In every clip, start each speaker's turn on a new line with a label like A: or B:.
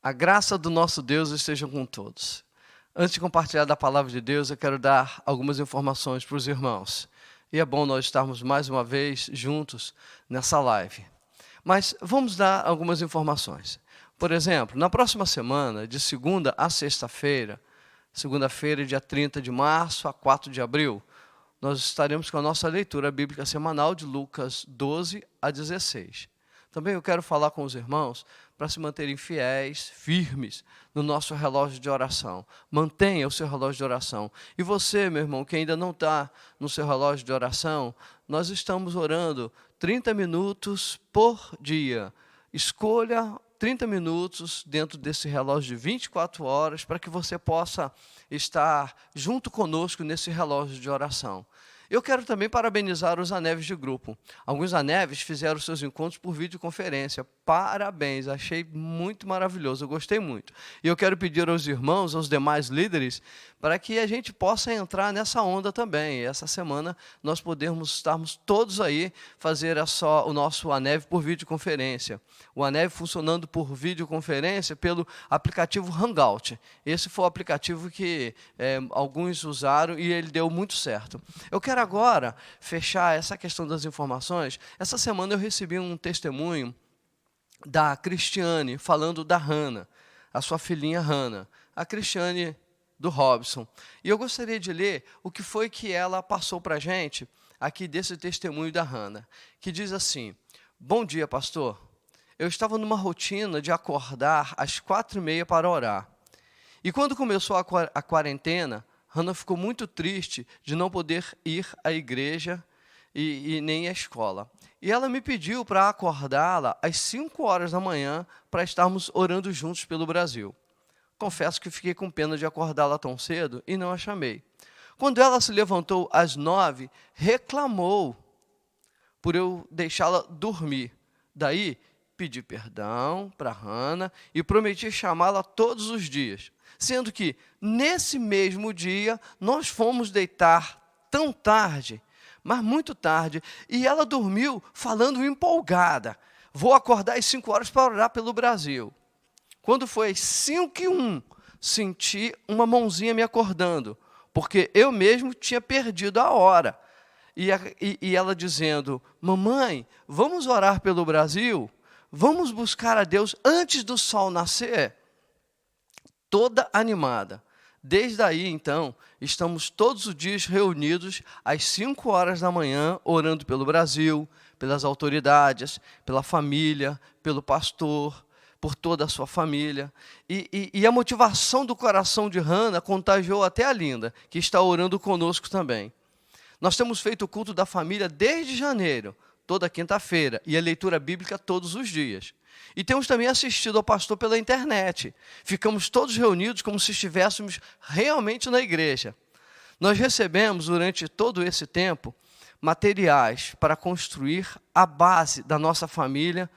A: A graça do nosso Deus esteja com todos. Antes de compartilhar da palavra de Deus, eu quero dar algumas informações para os irmãos. E é bom nós estarmos mais uma vez juntos nessa live. Mas vamos dar algumas informações. Por exemplo, na próxima semana, de segunda a sexta-feira, segunda-feira, dia 30 de março a 4 de abril, nós estaremos com a nossa leitura bíblica semanal de Lucas 12 a 16. Também eu quero falar com os irmãos para se manterem fiéis, firmes no nosso relógio de oração. Mantenha o seu relógio de oração. E você, meu irmão, que ainda não está no seu relógio de oração, nós estamos orando 30 minutos por dia. Escolha 30 minutos dentro desse relógio de 24 horas para que você possa estar junto conosco nesse relógio de oração. Eu quero também parabenizar os aneves de grupo. Alguns aneves fizeram seus encontros por videoconferência. Parabéns, achei muito maravilhoso, eu gostei muito. E eu quero pedir aos irmãos, aos demais líderes, para que a gente possa entrar nessa onda também. E essa semana nós estarmos todos aí, fazer o nosso aneve por videoconferência. O aneve funcionando por videoconferência pelo aplicativo Hangout. Esse foi o aplicativo que alguns usaram e ele deu muito certo. Eu quero agora fechar essa questão das informações. Essa semana eu recebi um testemunho da Cristiane, falando da Hannah, a sua filhinha Hannah, a Cristiane do Robson. E eu gostaria de ler o que foi que ela passou para a gente aqui desse testemunho da Hannah, que diz assim: bom dia, pastor. Eu estava numa rotina de acordar às 4h30 para orar. E quando começou a quarentena, Hannah ficou muito triste de não poder ir à igreja e nem à escola. E ela me pediu para acordá-la às 5 horas da manhã para estarmos orando juntos pelo Brasil. Confesso que fiquei com pena de acordá-la tão cedo e não a chamei. Quando ela se levantou às 9, reclamou por eu deixá-la dormir. Daí, pedi perdão para Hannah e prometi chamá-la todos os dias. Sendo que, nesse mesmo dia, nós fomos deitar tão tarde, mas muito tarde, e ela dormiu falando empolgada. Vou acordar às 5 horas para orar pelo Brasil. Quando foi às 5h01, senti uma mãozinha me acordando, porque eu mesmo tinha perdido a hora. E ela dizendo: mamãe, vamos orar pelo Brasil? Vamos buscar a Deus antes do sol nascer? Toda animada. Desde aí, então, estamos todos os dias reunidos às 5 horas da manhã, orando pelo Brasil, pelas autoridades, pela família, pelo pastor, por toda a sua família. E a motivação do coração de Hannah contagiou até a Linda, que está orando conosco também. Nós temos feito o culto da família desde janeiro, toda quinta-feira, e a leitura bíblica todos os dias. E temos também assistido ao pastor pela internet. Ficamos todos reunidos como se estivéssemos realmente na igreja. Nós recebemos, durante todo esse tempo, materiais para construir a base da nossa família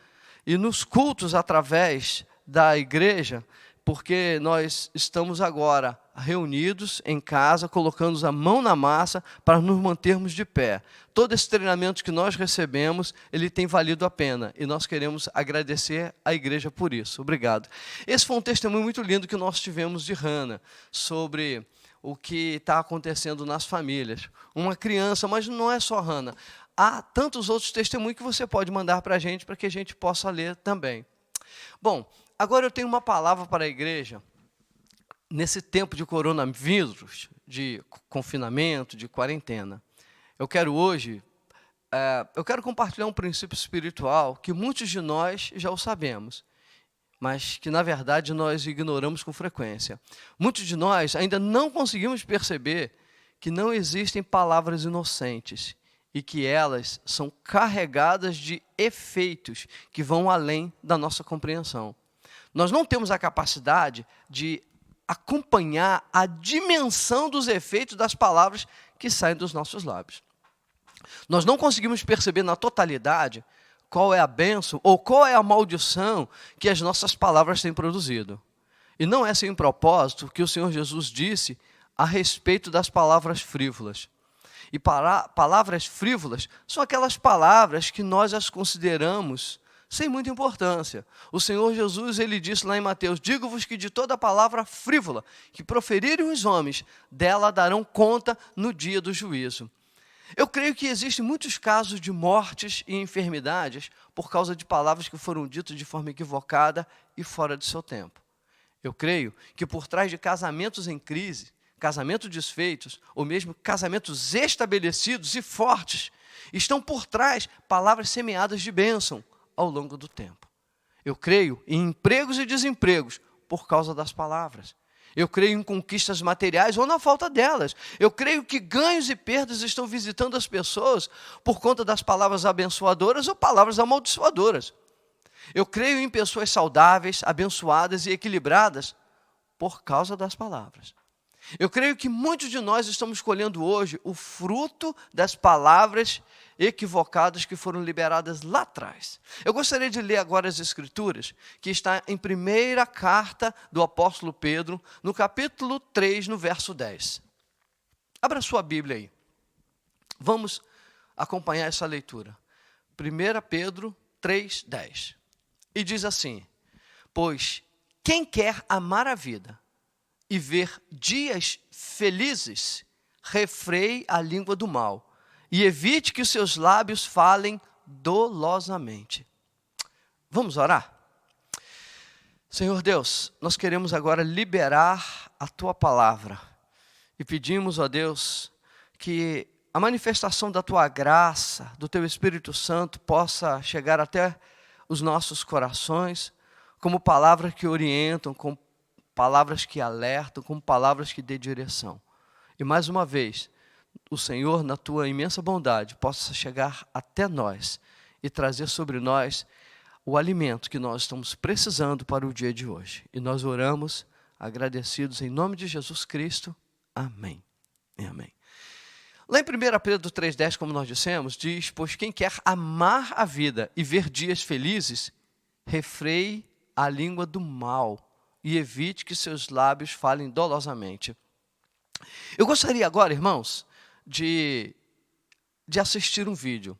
A: e nos cultos através da igreja, porque nós estamos agora reunidos em casa, colocando a mão na massa para nos mantermos de pé. Todo esse treinamento que nós recebemos, ele tem valido a pena e nós queremos agradecer à igreja por isso. Obrigado. Esse foi um testemunho muito lindo que nós tivemos de Hannah, sobre o que está acontecendo nas famílias. Uma criança, mas não é só Hannah. Há tantos outros testemunhos que você pode mandar para a gente gente possa ler também. Bom, agora eu tenho uma palavra para a igreja. Nesse tempo de coronavírus, de confinamento, de quarentena, eu quero compartilhar um princípio espiritual que muitos de nós já o sabemos, mas que, na verdade, nós ignoramos com frequência. Muitos de nós ainda não conseguimos perceber que não existem palavras inocentes e que elas são carregadas de efeitos que vão além da nossa compreensão. Nós não temos a capacidade de acompanhar a dimensão dos efeitos das palavras que saem dos nossos lábios. Nós não conseguimos perceber na totalidade qual é a bênção ou qual é a maldição que as nossas palavras têm produzido. E não é sem propósito que o Senhor Jesus disse a respeito das palavras frívolas. E palavras frívolas são aquelas palavras que nós as consideramos sem muita importância. O Senhor Jesus, ele disse lá em Mateus: digo-vos que de toda palavra frívola que proferirem os homens, dela darão conta no dia do juízo. Eu creio que existem muitos casos de mortes e enfermidades por causa de palavras que foram ditas de forma equivocada e fora de seu tempo. Eu creio que por trás de casamentos em crise, casamentos desfeitos, ou mesmo casamentos estabelecidos e fortes, estão por trás palavras semeadas de bênção ao longo do tempo. Eu creio em empregos e desempregos por causa das palavras. Eu creio em conquistas materiais ou na falta delas. Eu creio que ganhos e perdas estão visitando as pessoas por conta das palavras abençoadoras ou palavras amaldiçoadoras. Eu creio em pessoas saudáveis, abençoadas e equilibradas por causa das palavras. Eu creio que muitos de nós estamos colhendo hoje o fruto das palavras equivocadas que foram liberadas lá atrás. Eu gostaria de ler agora as Escrituras, que está em primeira carta do apóstolo Pedro, no capítulo 3, no verso 10. Abra sua Bíblia aí. Vamos acompanhar essa leitura. 1 Pedro 3, 10. E diz assim: pois quem quer amar a vida e ver dias felizes, refreie a língua do mal e evite que os seus lábios falem dolosamente. Vamos orar? Senhor Deus, nós queremos agora liberar a Tua palavra e pedimos, ó Deus, que a manifestação da Tua graça, do Teu Espírito Santo possa chegar até os nossos corações, como palavras que orientam, como palavras que alertam, como palavras que dê direção. E mais uma vez, o Senhor, na Tua imensa bondade, possa chegar até nós e trazer sobre nós o alimento que nós estamos precisando para o dia de hoje. E nós oramos agradecidos em nome de Jesus Cristo. Amém. E amém. Lá em 1 Pedro 3,10, como nós dissemos, diz: pois quem quer amar a vida e ver dias felizes, refreie a língua do mal e evite que seus lábios falem dolosamente. Eu gostaria agora, irmãos, de assistir um vídeo.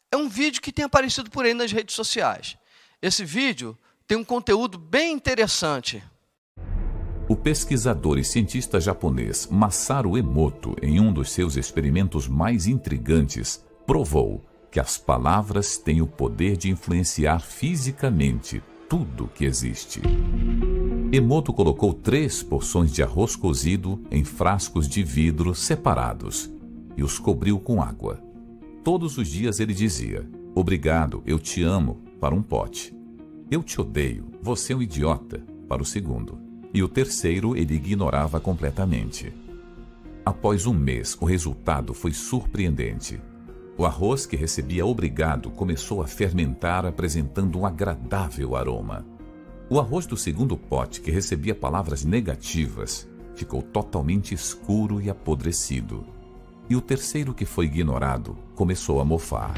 A: É um vídeo que tem aparecido por aí nas redes sociais. Esse vídeo tem um conteúdo bem interessante.
B: O pesquisador e cientista japonês Masaru Emoto, em um dos seus experimentos mais intrigantes, provou que as palavras têm o poder de influenciar fisicamente tudo que existe. Emoto colocou 3 porções de arroz cozido em frascos de vidro separados e os cobriu com água. Todos os dias ele dizia: obrigado, eu te amo, para um pote. Eu te odeio, você é um idiota, para o segundo. E o terceiro ele ignorava completamente. Após um mês, o resultado foi surpreendente. O arroz que recebia obrigado começou a fermentar, apresentando um agradável aroma. O arroz do segundo pote, que recebia palavras negativas, ficou totalmente escuro e apodrecido. E o terceiro, que foi ignorado, começou a mofar.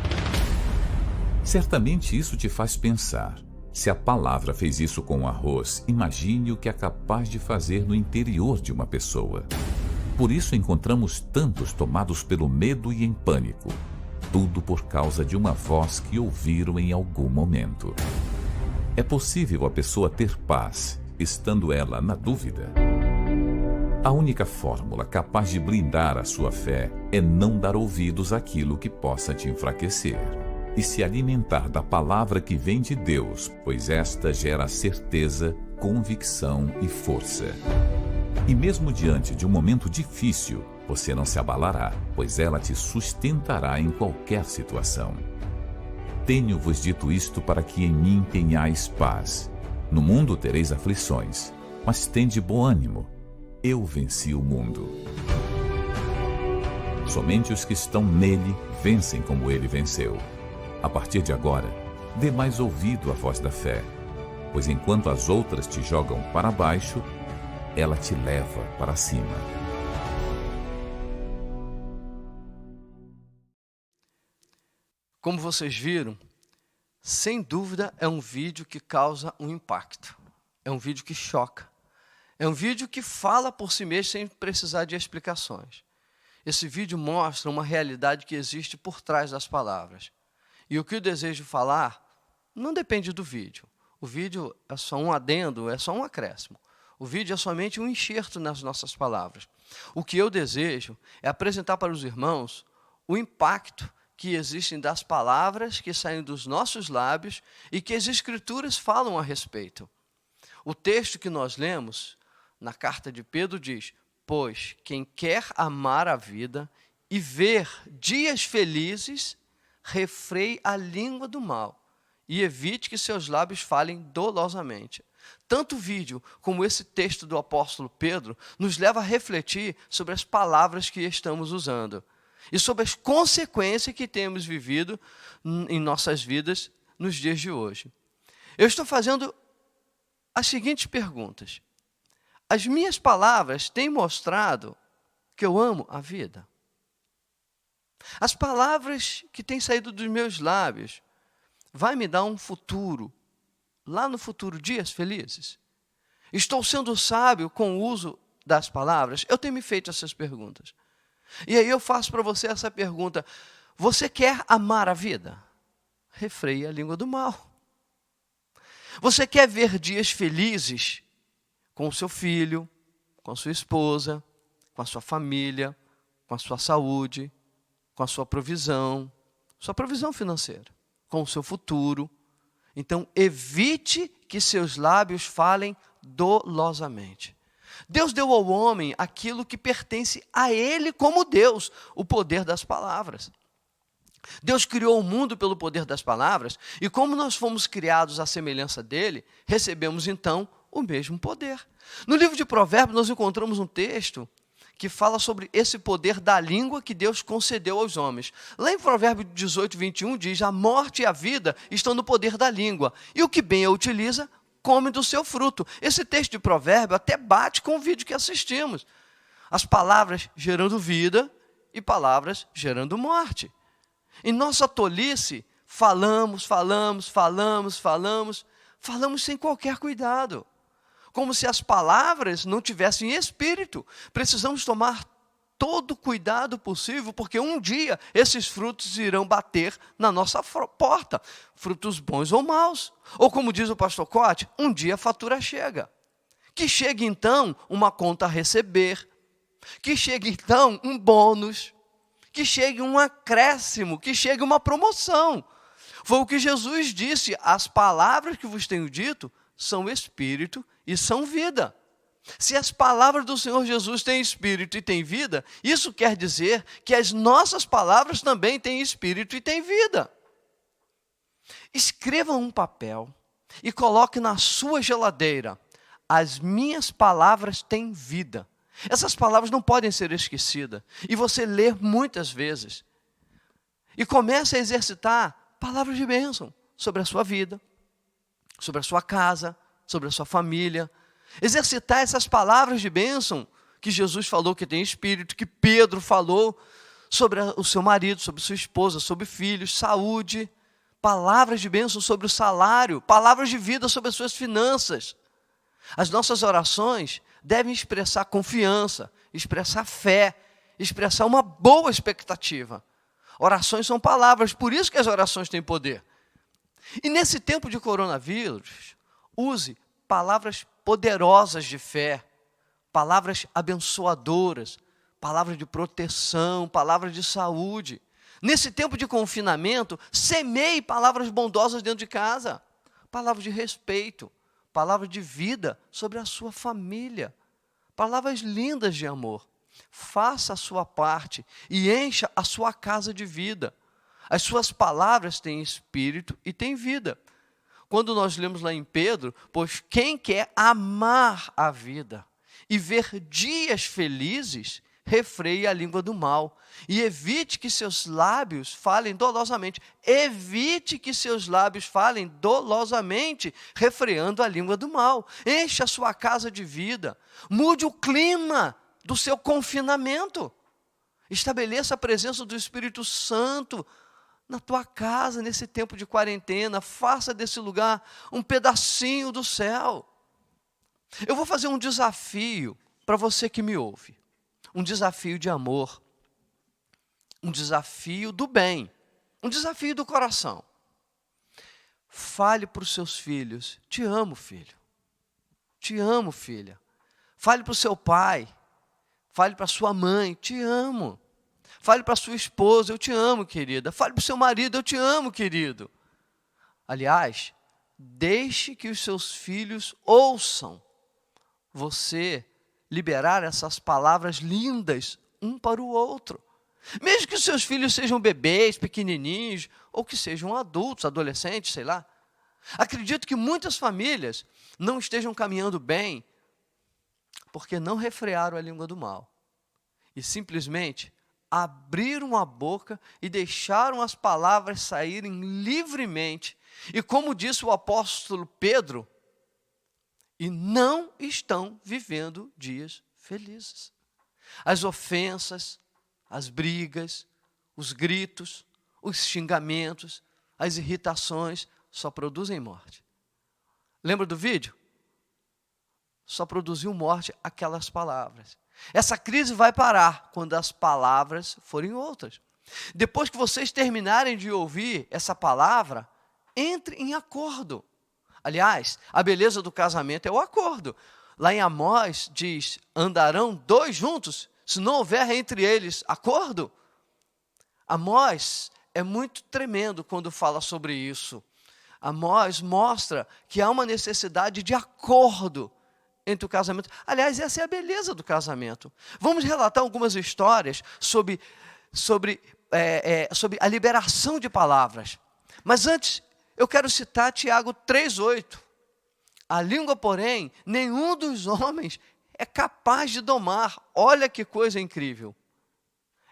B: Certamente isso te faz pensar. Se a palavra fez isso com o arroz, imagine o que é capaz de fazer no interior de uma pessoa. Por isso encontramos tantos tomados pelo medo e em pânico. Tudo por causa de uma voz que ouviram em algum momento. É possível a pessoa ter paz, estando ela na dúvida? A única fórmula capaz de blindar a sua fé é não dar ouvidos àquilo que possa te enfraquecer e se alimentar da palavra que vem de Deus, pois esta gera certeza, convicção e força. E mesmo diante de um momento difícil, você não se abalará, pois ela te sustentará em qualquer situação. Tenho-vos dito isto para que em mim tenhais paz. No mundo tereis aflições, mas tende bom ânimo. Eu venci o mundo. Somente os que estão nele vencem como ele venceu. A partir de agora, dê mais ouvido à voz da fé, pois enquanto as outras te jogam para baixo, ela te leva para cima.
A: Como vocês viram, sem dúvida é um vídeo que causa um impacto. É um vídeo que choca. É um vídeo que fala por si mesmo sem precisar de explicações. Esse vídeo mostra uma realidade que existe por trás das palavras. E o que eu desejo falar não depende do vídeo. O vídeo é só um adendo, é só um acréscimo. O vídeo é somente um enxerto nas nossas palavras. O que eu desejo é apresentar para os irmãos o impacto que existem das palavras que saem dos nossos lábios e que as Escrituras falam a respeito. O texto que nós lemos na carta de Pedro diz: pois quem quer amar a vida e ver dias felizes, refreie a língua do mal e evite que seus lábios falem dolosamente. Tanto o vídeo como esse texto do apóstolo Pedro nos leva a refletir sobre as palavras que estamos usando e sobre as consequências que temos vivido em nossas vidas nos dias de hoje. Eu estou fazendo as seguintes perguntas. As minhas palavras têm mostrado que eu amo a vida? As palavras que têm saído dos meus lábios vai me dar um futuro, lá no futuro, dias felizes? Estou sendo sábio com o uso das palavras? Eu tenho me feito essas perguntas. E aí eu faço para você essa pergunta: você quer amar a vida? Refreie a língua do mal. Você quer ver dias felizes com o seu filho, com a sua esposa, com a sua família, com a sua saúde, com a sua provisão financeira, com o seu futuro? Então, evite que seus lábios falem dolosamente. Deus deu ao homem aquilo que pertence a ele como Deus, o poder das palavras. Deus criou o mundo pelo poder das palavras, e como nós fomos criados à semelhança dele, recebemos então o mesmo poder. No livro de Provérbios nós encontramos um texto que fala sobre esse poder da língua que Deus concedeu aos homens. Lá em Provérbios 18, 21 diz: a morte e a vida estão no poder da língua, e o que bem a utiliza, come do seu fruto. Esse texto de Provérbio até bate com o vídeo que assistimos. As palavras gerando vida e palavras gerando morte. Em nossa tolice, falamos sem qualquer cuidado. Como se as palavras não tivessem espírito. Precisamos tomar todo o cuidado possível, porque um dia esses frutos irão bater na nossa porta. Frutos bons ou maus. Ou como diz o pastor Cote, um dia a fatura chega. Que chegue então uma conta a receber. Que chegue então um bônus. Que chegue um acréscimo. Que chegue uma promoção. Foi o que Jesus disse: as palavras que vos tenho dito são espírito e são vida. Se as palavras do Senhor Jesus têm espírito e têm vida, isso quer dizer que as nossas palavras também têm espírito e têm vida. Escreva um papel e coloque na sua geladeira: as minhas palavras têm vida. Essas palavras não podem ser esquecidas. E você lê muitas vezes. E comece a exercitar palavras de bênção sobre a sua vida, sobre a sua casa, sobre a sua família. Exercitar essas palavras de bênção que Jesus falou que tem espírito, que Pedro falou sobre o seu marido, sobre sua esposa, sobre filhos, saúde. Palavras de bênção sobre o salário, palavras de vida sobre as suas finanças. As nossas orações devem expressar confiança, expressar fé, expressar uma boa expectativa. Orações são palavras, por isso que as orações têm poder. E nesse tempo de coronavírus, use palavras poderosas de fé, palavras abençoadoras, palavras de proteção, palavras de saúde. Nesse tempo de confinamento, semeie palavras bondosas dentro de casa, palavras de respeito, palavras de vida sobre a sua família, palavras lindas de amor. Faça a sua parte e encha a sua casa de vida. As suas palavras têm espírito e têm vida. Quando nós lemos lá em Pedro: pois quem quer amar a vida e ver dias felizes, refreie a língua do mal e evite que seus lábios falem dolosamente. Evite que seus lábios falem dolosamente, refreando a língua do mal. Encha a sua casa de vida. Mude o clima do seu confinamento. Estabeleça a presença do Espírito Santo na tua casa, nesse tempo de quarentena. Faça desse lugar um pedacinho do céu. Eu vou fazer um desafio para você que me ouve. Um desafio de amor. Um desafio do bem. um desafio do coração. Fale para os seus filhos: te amo, filho. Te amo, filha. Fale para o seu pai. Fale para a sua mãe: te amo. Fale para a sua esposa: eu te amo, querida. Fale para o seu marido: eu te amo, querido. Aliás, deixe que os seus filhos ouçam você liberar essas palavras lindas um para o outro. Mesmo que os seus filhos sejam bebês, pequenininhos, ou que sejam adultos, adolescentes, sei lá. Acredito que muitas famílias não estejam caminhando bem porque não refrearam a língua do mal. E simplesmente abriram a boca e deixaram as palavras saírem livremente. E como disse o apóstolo Pedro, e não estão vivendo dias felizes. As ofensas, as brigas, os gritos, os xingamentos, as irritações só produzem morte. Lembra do vídeo? Só produziu morte aquelas palavras. Essa crise vai parar quando as palavras forem outras. Depois que vocês terminarem de ouvir essa palavra, entre em acordo. Aliás, a beleza do casamento é o acordo. Lá em Amós diz: andarão dois juntos, se não houver entre eles acordo. Amós é muito tremendo quando fala sobre isso. Amós mostra que há uma necessidade de acordo entre o casamento. Aliás, essa é a beleza do casamento. Vamos relatar algumas histórias sobre a liberação de palavras. Mas antes, eu quero citar Tiago 3,8. A língua, porém, nenhum dos homens é capaz de domar. Olha que coisa incrível.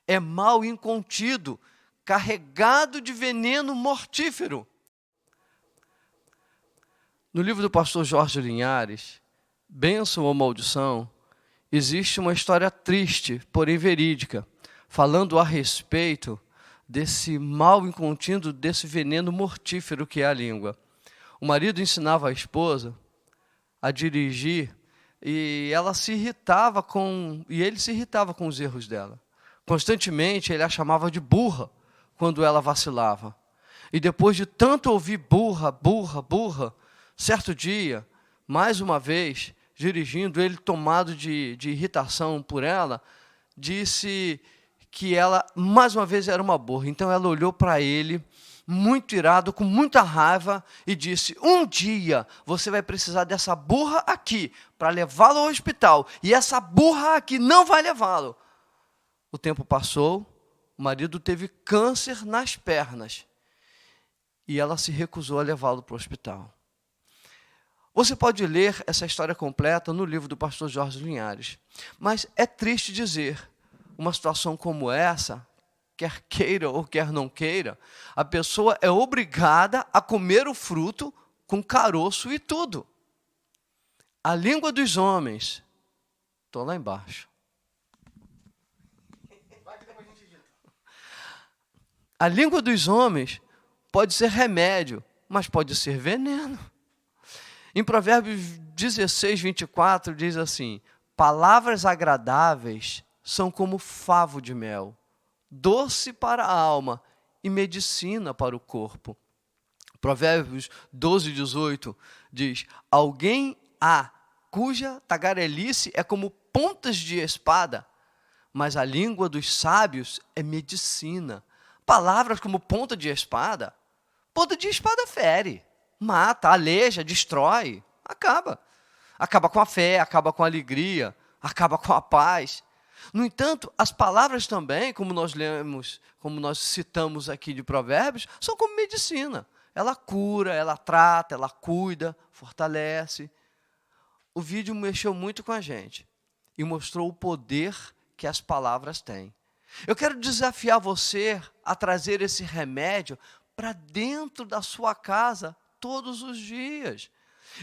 A: É mal incontido, carregado de veneno mortífero. No livro do pastor Jorge Linhares, Bênção ou Maldição, existe uma história triste, porém verídica, falando a respeito desse mal incontido, desse veneno mortífero que é a língua. O marido ensinava a esposa a dirigir e ele se irritava com os erros dela. Constantemente ele a chamava de burra quando ela vacilava. E depois de tanto ouvir burra, burra, burra, certo dia, mais uma vez, dirigindo, ele tomado de irritação por ela, disse que ela, mais uma vez, era uma burra. Então ela olhou para ele, muito irado, com muita raiva, e disse: um dia você vai precisar dessa burra aqui, para levá-lo ao hospital, e essa burra aqui não vai levá-lo. O tempo passou, o marido teve câncer nas pernas, e ela se recusou a levá-lo para o hospital. Você pode ler essa história completa no livro do pastor Jorge Linhares. Mas é triste dizer, uma situação como essa, quer queira ou quer não queira, a pessoa é obrigada a comer o fruto com caroço e tudo. A língua dos homens, estou lá embaixo. A língua dos homens pode ser remédio, mas pode ser veneno. Em Provérbios 16, 24, diz assim: palavras agradáveis são como favo de mel, doce para a alma e medicina para o corpo. Provérbios 12, 18 diz: alguém há cuja tagarelice é como pontas de espada, mas a língua dos sábios é medicina. Palavras como ponta de espada fere, mata, aleija, destrói, acaba. Acaba com a fé, acaba com a alegria, acaba com a paz. No entanto, as palavras também, como nós lemos, como nós citamos aqui de Provérbios, são como medicina. Ela cura, ela trata, ela cuida, fortalece. O vídeo mexeu muito com a gente e mostrou o poder que as palavras têm. Eu quero desafiar você a trazer esse remédio para dentro da sua casa todos os dias.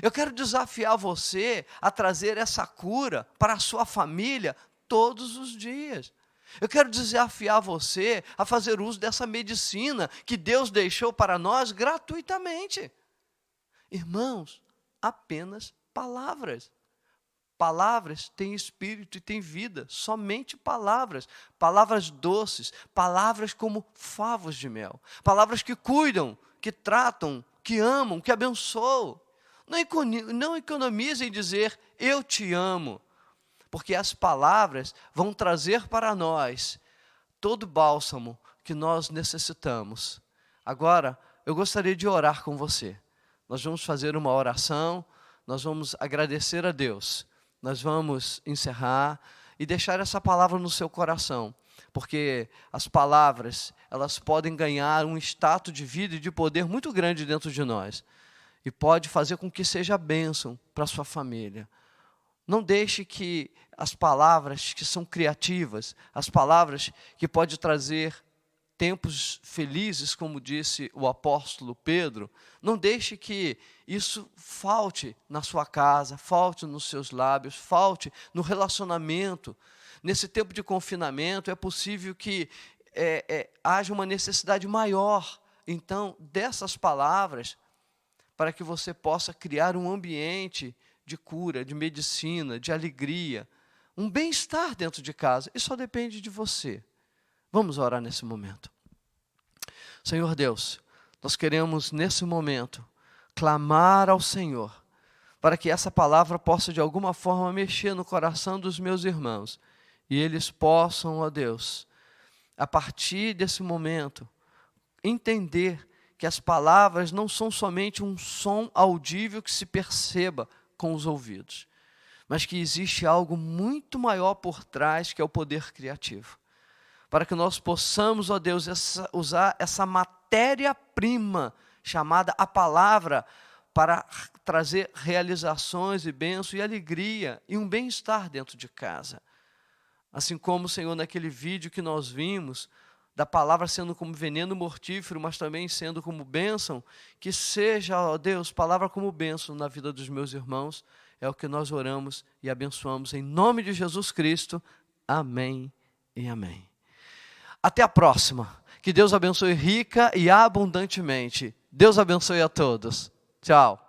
A: Eu quero desafiar você a trazer essa cura para a sua família todos os dias. Eu quero desafiar você a fazer uso dessa medicina que Deus deixou para nós gratuitamente. Irmãos, apenas palavras. Palavras têm espírito e têm vida, somente palavras. Palavras doces, palavras como favos de mel. Palavras que cuidam, que tratam, que amam, que abençoam. Não economizem em dizer, eu te amo. Porque as palavras vão trazer para nós todo o bálsamo que nós necessitamos. Agora, eu gostaria de orar com você. Nós vamos fazer uma oração, nós vamos agradecer a Deus. Nós vamos encerrar e deixar essa palavra no seu coração, porque as palavras, elas podem ganhar um status de vida e de poder muito grande dentro de nós, e pode fazer com que seja bênção para a sua família. Não deixe que as palavras que são criativas, as palavras que podem trazer tempos felizes, como disse o apóstolo Pedro, não deixe que isso falte na sua casa, falte nos seus lábios, falte no relacionamento. Nesse tempo de confinamento, é possível que haja uma necessidade maior, então, dessas palavras, para que você possa criar um ambiente de cura, de medicina, de alegria, um bem-estar dentro de casa. Isso só depende de você. Vamos orar nesse momento. Senhor Deus, nós queremos nesse momento clamar ao Senhor para que essa palavra possa de alguma forma mexer no coração dos meus irmãos e eles possam, ó Deus, a partir desse momento, entender que as palavras não são somente um som audível que se perceba com os ouvidos, mas que existe algo muito maior por trás, que é o poder criativo. Para que nós possamos, ó Deus, usar essa matéria-prima chamada a palavra para trazer realizações e bênção e alegria e um bem-estar dentro de casa. Assim como, Senhor, naquele vídeo que nós vimos, da palavra sendo como veneno mortífero, mas também sendo como bênção, que seja, ó Deus, palavra como bênção na vida dos meus irmãos. É o que nós oramos e abençoamos em nome de Jesus Cristo. Amém e amém. Até a próxima. Que Deus abençoe rica e abundantemente. Deus abençoe a todos. Tchau.